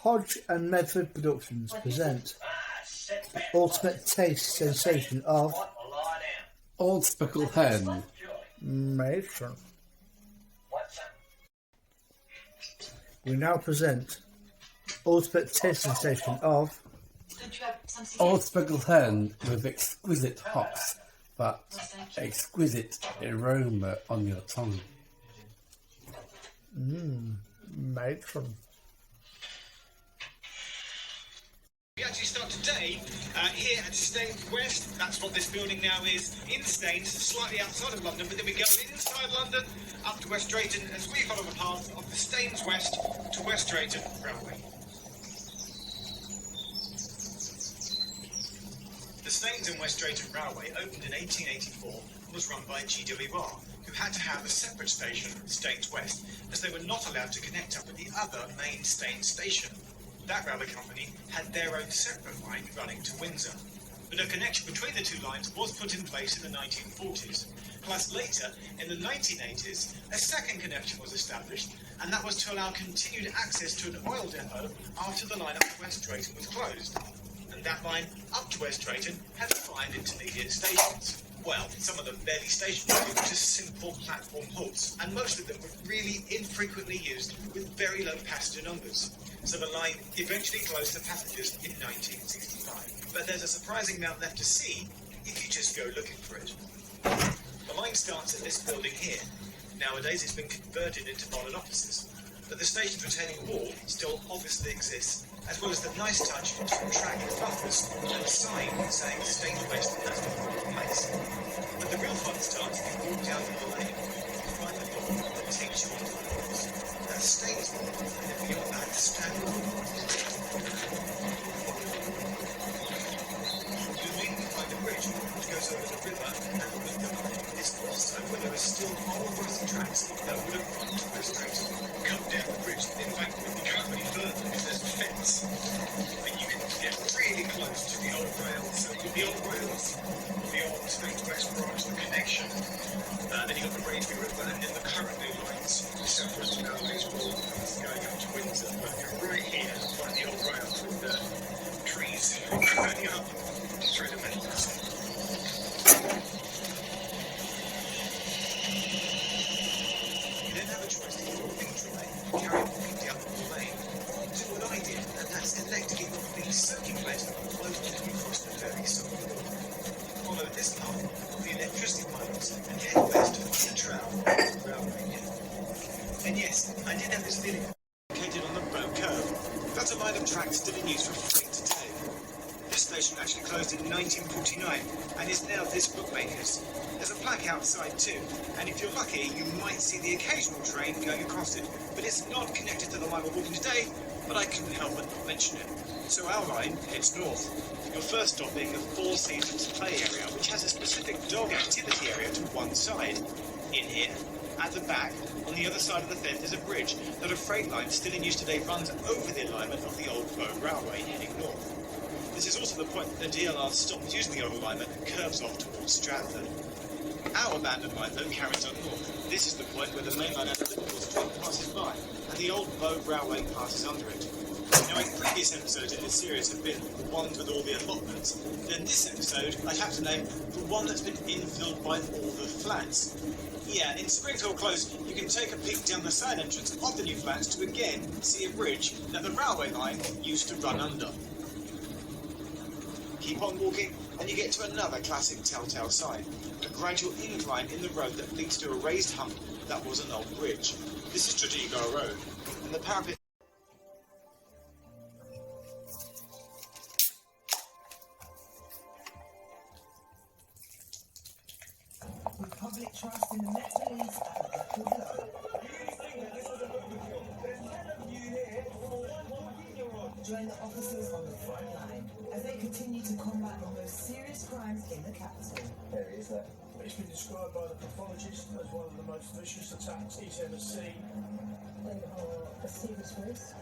Hodge and Medford Productions present the ultimate taste sensation of Old Speckled Hen. Mason. We now present ultimate taste sensation of Old Speckled Hen with exquisite hops, but exquisite aroma on your tongue. Matron. We actually start today here at Staines West. That's what this building now is, in Staines, slightly outside of London, but then we go inside London up to West Drayton as we follow the path of the Staines West to West Drayton Railway. The Staines and West Drayton Railway opened in 1884 and was run by GWR, who had to have a separate station, Staines West, as they were not allowed to connect up with the other main Staines station. That railway company had their own separate line running to Windsor. But a connection between the two lines was put in place in the 1940s. Plus later, in the 1980s, a second connection was established, and that was to allow continued access to an oil depot after the line up to West Drayton was closed. And that line up to West Drayton had 5 intermediate stations. Well, some of them barely stationary, they were just simple platform halts, and most of them were really infrequently used with very low passenger numbers. So the line eventually closed to passengers in 1965. But there's a surprising amount left to see if you just go looking for it. The line starts at this building here. Nowadays it's been converted into modern offices, but the station's retaining wall still obviously exists, as well as the nice touch of track buffers and a sign saying Staines West has been put in place. But the real fun starts if you walk down the lane and find the door that takes you onto the walls. That's Staines Wall, and then beyond that, Stanley Wall. You'll immediately find a bridge which goes over the river and the window line. It's also where there are still old rusty tracks that would have run to West Drayton. Come down the bridge, in fact, you can't really further because there's a fence. But you can get really close to the old rails. So the old rails, the old Staines West branch, the connection. Then you've got the Braidby River and then the current new lines. The South Western Railways will going up to Windsor. But you're right here, find the old rails with the trees running up through the meadows. You then have a choice to either walk dry, carry walking down the lane, or do what I did, and that's elect to get off the soaking wet float until you cross the ferry side. Follow this path of the electricity poles and head west to the Central Railway. And yes, I did have this feeling located on the Bow Curve. That's a line of tracks still in use for freight today. This station actually closed in 1949 and is now this bookmaker's. There's a plaque outside too, and if you're lucky, you might see the occasional train going across it. But it's not connected to the line we're walking today, but I couldn't help but not mention it. So our line heads north. Your first stop being the Four Seasons play area, which has a specific dog activity area to one side. In here, at the back, on the other side of the fence is a bridge that a freight line still in use today runs over the alignment of the old Bow Railway heading north. This is also the point that the DLR stops using the old alignment and curves off towards Stratford. Our abandoned line, though, carries on north. This is the point where the main line out of Liverpool Street passes by, and the old Bow Railway passes under it. Now, if previous episodes in this series have been the ones with all the allotments, then this episode I'd have to name the one that's been infilled by all the flats. Yeah, in Springfield Close, you can take a peek down the side entrance of the new flats to again see a bridge that the railway line used to run under. Keep on walking, and you get to another classic telltale sign, a gradual incline in the road that leads to a raised hump that was an old bridge. This is Tredegar Road, and the parapet. With public trust in the Met Police at a record low. Join the officers on the front line as they continue to combat the most serious crimes in the capital. There he is there. It's been described by the pathologist as one of the most vicious attacks he's ever seen. They are a serious risk.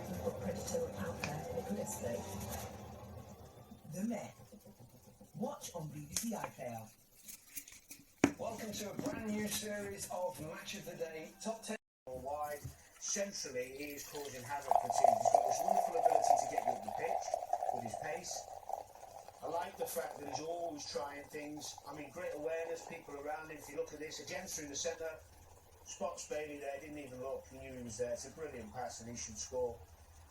You've got predator out there that could escape. The Met. Watch on BBC iPlayer. Welcome to a brand new series of Match of the Day Top 10 worldwide. centrally, he is causing havoc for teams. He's got this wonderful ability to get you up the pitch with his pace. I like the fact that he's always trying things. I mean, great awareness, people around him. If you look at this, against through the centre, spots Bailey there, didn't even look, he knew he was there. It's a brilliant pass and he should score.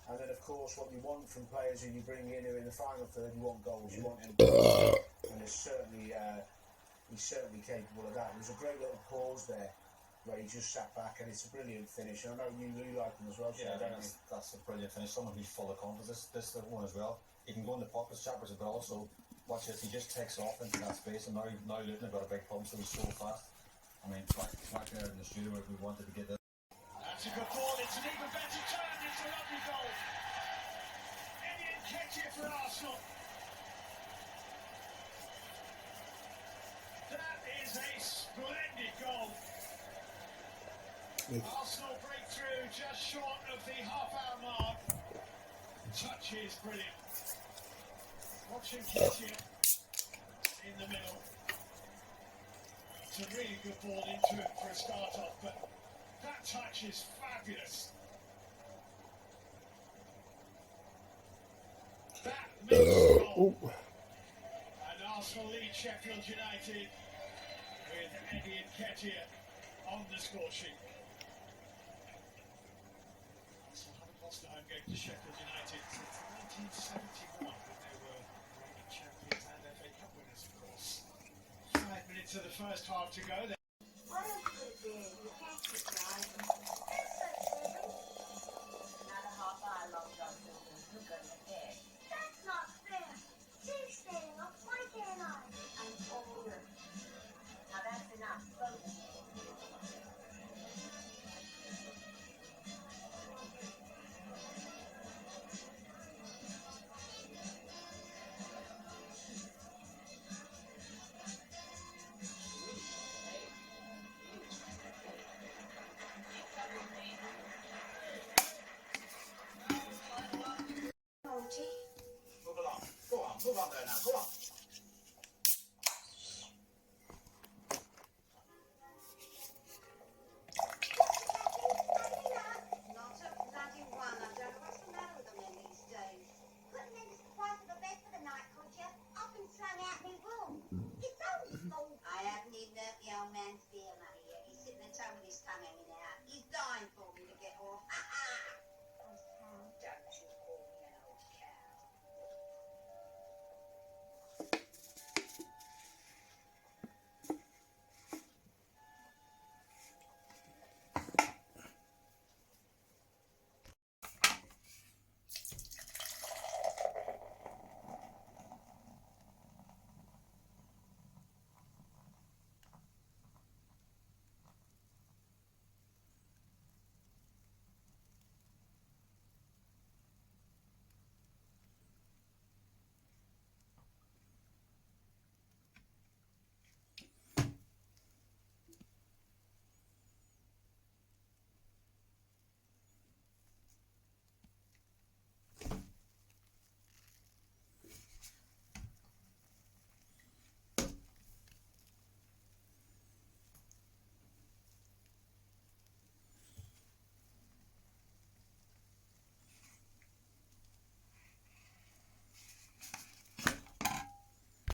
And then, of course, what you want from players who you bring in who are in the final third, you want goals, you want him. And he's certainly capable of that. There's a great little pause there where he just sat back, and it's a brilliant finish. And I know you like him as well. Yeah, don't you? that's a brilliant finish. Someone who's full of confidence. This one as well. He can go in the pockets, Chappers, but also watch this. He just takes off into that space, and now Luton have got a big pump, so he's so fast. I mean, back there in the studio, we wanted to get this. That's a good ball. It's an even better turn. It's a lovely goal. Eddie Nketiah for Arsenal. That is a splendid goal. Arsenal breakthrough just short of the half-hour mark. Touch is brilliant. Watching Nketiah in the middle. It's a really good ball into it for a start off, but that touch is fabulous. That makes it goal. And Arsenal lead Sheffield United with Eddie Nketiah on the score sheet. Arsenal haven't lost a home game to Sheffield United since 1971 when they were reigning champions and FA Cup winners, of course. 5 minutes of the first half to go. What else could it be? You can't keep driving. Another half hour long dog you're gonna get. That's not fair. She's staying up. Why can't I? I'm older. Now that's enough. Go. Move along. Go on there now. Go on.